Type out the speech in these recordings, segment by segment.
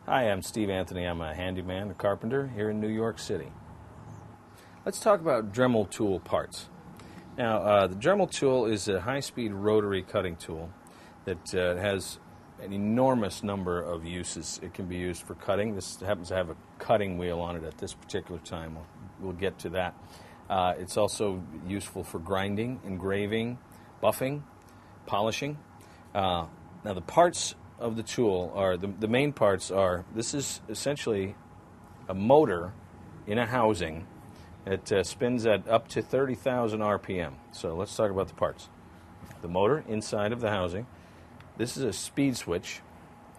Hi, I'm Steve Anthony. I'm a handyman, a carpenter here in New York City. Let's talk about Dremel Tool Parts. Now, the Dremel tool is a high-speed rotary cutting tool that has an enormous number of uses. It can be used for cutting. This happens to have a cutting wheel on it at this particular time. We'll get to that. It's also useful for grinding, engraving, buffing, polishing. Now, the parts of the tool are, the main parts are, this is essentially a motor in a housing. It spins at up to 30,000 RPM. So let's talk about the parts. The motor inside of the housing. This is a speed switch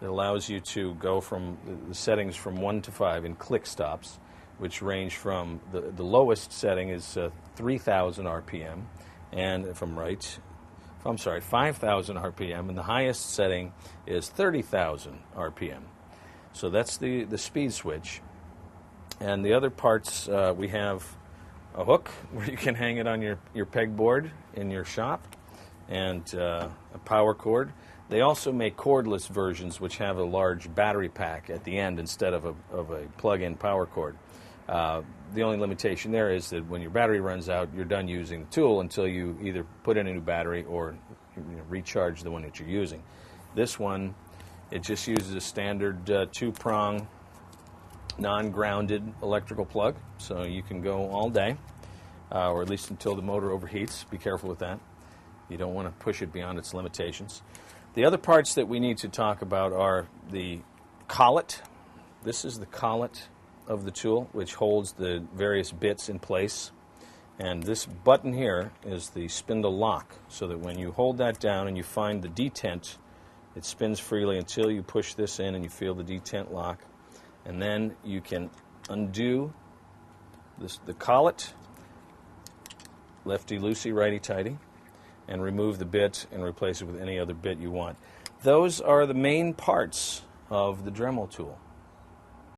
that allows you to go from the settings from 1 to 5 in click stops, which range from the lowest setting is 3,000 RPM, and if I'm right, 5,000 RPM, and the highest setting is 30,000 RPM. So that's the speed switch. And the other parts, we have a hook where you can hang it on your pegboard in your shop, and a power cord. They also make cordless versions which have a large battery pack at the end instead of a plug-in power cord. The only limitation there is that when your battery runs out, you're done using the tool until you either put in a new battery or recharge the one that you're using. This one, it just uses a standard 2-prong non-grounded electrical plug, so you can go all day, or at least until the motor overheats. Be careful with that. You don't want to push it beyond its limitations. The other parts that we need to talk about are the collet. This is the collet of the tool, which holds the various bits in place. And this button here is the spindle lock, so that when you hold that down and you find the detent, it spins freely until you push this in and you feel the detent lock. And then you can undo the collet, lefty-loosey, righty-tighty, and remove the bit and replace it with any other bit you want. Those are the main parts of the Dremel tool.